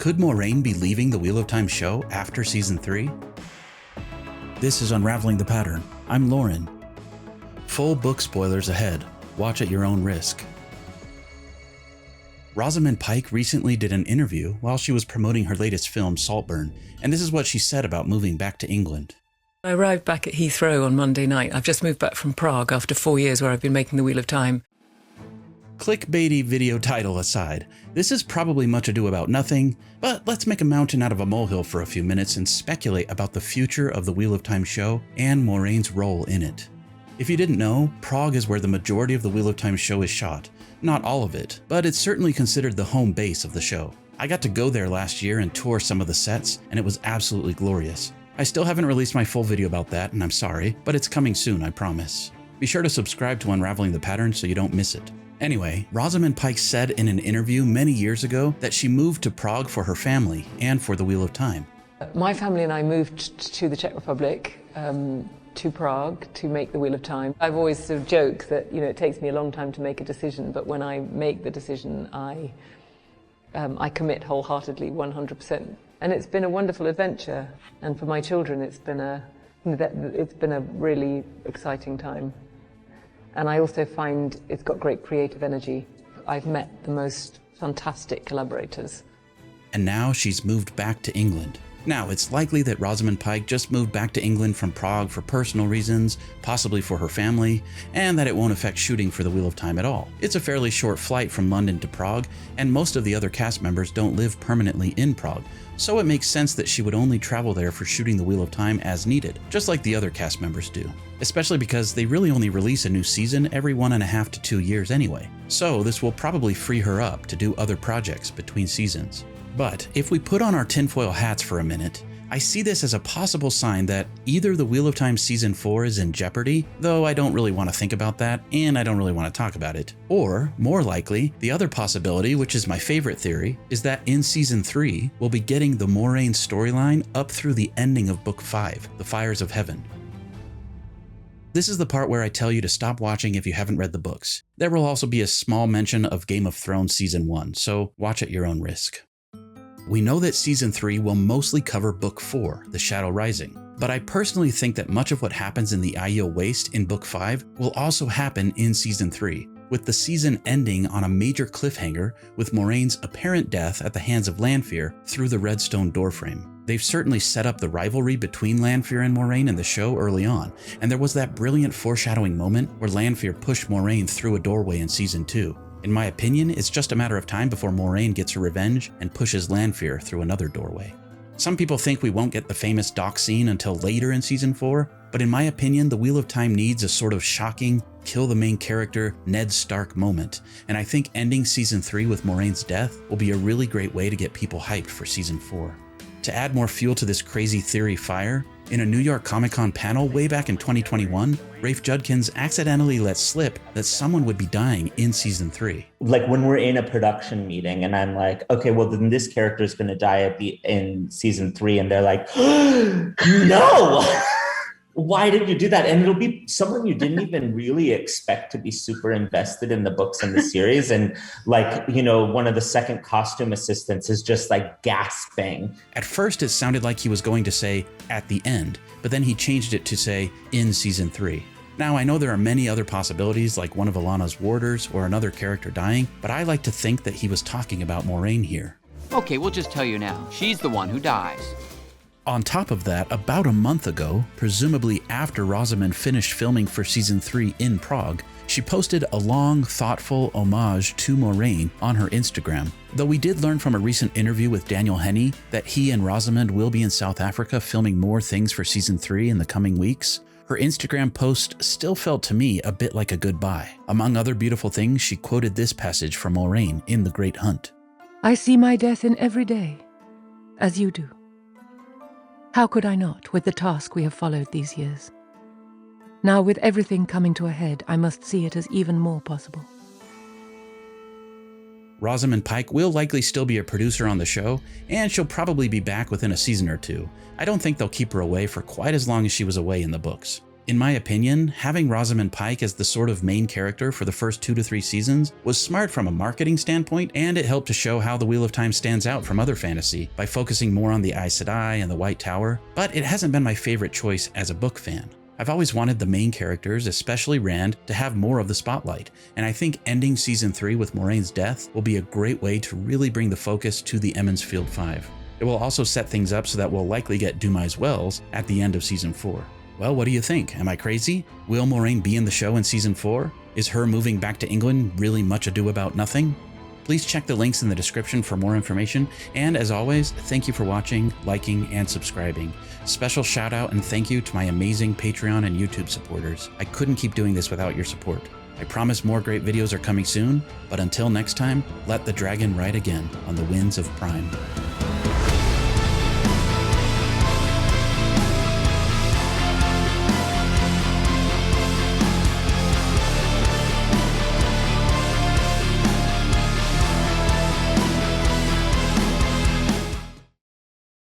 Could Moiraine be leaving the Wheel of Time show after season 3? This is Unraveling the Pattern. I'm Lauren. Full book spoilers ahead. Watch at your own risk. Rosamund Pike recently did an interview while she was promoting her latest film, Saltburn, and this is what she said about moving back to England. I arrived back at Heathrow on Monday night. I've just moved back from Prague after 4 years where I've been making the Wheel of Time. Clickbaity video title aside, this is probably much ado about nothing, but let's make a mountain out of a molehill for a few minutes and speculate about the future of the Wheel of Time show and Moiraine's role in it. If you didn't know, Prague is where the majority of the Wheel of Time show is shot. Not all of it, but it's certainly considered the home base of the show. I got to go there last year and tour some of the sets, and it was absolutely glorious. I still haven't released my full video about that, and I'm sorry, but it's coming soon, I promise. Be sure to subscribe to Unraveling the Pattern so you don't miss it. Anyway, Rosamund Pike said in an interview many years ago that she moved to Prague for her family and for the Wheel of Time. My family and I moved to the Czech Republic, to Prague, to make the Wheel of Time. I've always sort of joked that, it takes me a long time to make a decision, but when I make the decision, I commit wholeheartedly, 100%. And it's been a wonderful adventure, and for my children, it's been a really exciting time. And I also find it's got great creative energy. I've met the most fantastic collaborators. And now she's moved back to England. Now, it's likely that Rosamund Pike just moved back to England from Prague for personal reasons, possibly for her family, and that it won't affect shooting for the Wheel of Time at all. It's a fairly short flight from London to Prague, and most of the other cast members don't live permanently in Prague, so it makes sense that she would only travel there for shooting the Wheel of Time as needed, just like the other cast members do. Especially because they really only release a new season every 1.5 to 2 years anyway, so this will probably free her up to do other projects between seasons. But if we put on our tinfoil hats for a minute, I see this as a possible sign that either the Wheel of Time Season 4 is in jeopardy, though I don't really want to think about that, and I don't really want to talk about it. Or, more likely, the other possibility, which is my favorite theory, is that in Season 3, we'll be getting the Moiraine storyline up through the ending of Book 5, The Fires of Heaven. This is the part where I tell you to stop watching if you haven't read the books. There will also be a small mention of Game of Thrones Season 1, so watch at your own risk. We know that Season 3 will mostly cover Book 4, The Shadow Rising, but I personally think that much of what happens in the Aiel Waste in Book 5 will also happen in Season 3, with the season ending on a major cliffhanger with Moiraine's apparent death at the hands of Lanfear through the redstone doorframe. They've certainly set up the rivalry between Lanfear and Moiraine in the show early on, and there was that brilliant foreshadowing moment where Lanfear pushed Moiraine through a doorway in Season 2. In my opinion, it's just a matter of time before Moiraine gets her revenge and pushes Lanfear through another doorway. Some people think we won't get the famous dock scene until later in Season 4, but in my opinion, the Wheel of Time needs a sort of shocking, kill the main character, Ned Stark moment, and I think ending Season 3 with Moiraine's death will be a really great way to get people hyped for Season 4. To add more fuel to this crazy theory fire, in a New York Comic-Con panel way back in 2021, Rafe Judkins accidentally let slip that someone would be dying in Season 3. Like when we're in a production meeting and I'm like, okay, well then this character is going to die in Season 3, and they're like, no! Why did you do that? And it'll be someone you didn't even really expect to be super invested in the books and the series. And one of the second costume assistants is just like gasping. At first, it sounded like he was going to say at the end, but then he changed it to say in Season 3. Now, I know there are many other possibilities, like one of Alana's warders or another character dying, but I like to think that he was talking about Moiraine here. Okay, we'll just tell you now. She's the one who dies. On top of that, about a month ago, presumably after Rosamund finished filming for Season 3 in Prague, she posted a long, thoughtful homage to Moiraine on her Instagram. Though we did learn from a recent interview with Daniel Henney that he and Rosamund will be in South Africa filming more things for Season 3 in the coming weeks, her Instagram post still felt to me a bit like a goodbye. Among other beautiful things, she quoted this passage from Moiraine in The Great Hunt. I see my death in every day, as you do. How could I not, with the task we have followed these years? Now, with everything coming to a head, I must see it as even more possible. Rosamund Pike will likely still be a producer on the show, and she'll probably be back within a season or two. I don't think they'll keep her away for quite as long as she was away in the books. In my opinion, having Rosamund Pike as the sort of main character for the first 2 to 3 seasons was smart from a marketing standpoint, and it helped to show how the Wheel of Time stands out from other fantasy by focusing more on the Aes Sedai and the White Tower, but it hasn't been my favorite choice as a book fan. I've always wanted the main characters, especially Rand, to have more of the spotlight, and I think ending Season 3 with Moiraine's death will be a great way to really bring the focus to the Emond's Field 5. It will also set things up so that we'll likely get Dumai's Wells at the end of Season 4. Well, what do you think? Am I crazy? Will Moiraine be in the show in Season 4? Is her moving back to England really much ado about nothing? Please check the links in the description for more information, and as always, thank you for watching, liking, and subscribing. Special shout out and thank you to my amazing Patreon and YouTube supporters. I couldn't keep doing this without your support. I promise more great videos are coming soon, but until next time, let the dragon ride again on the winds of Prime.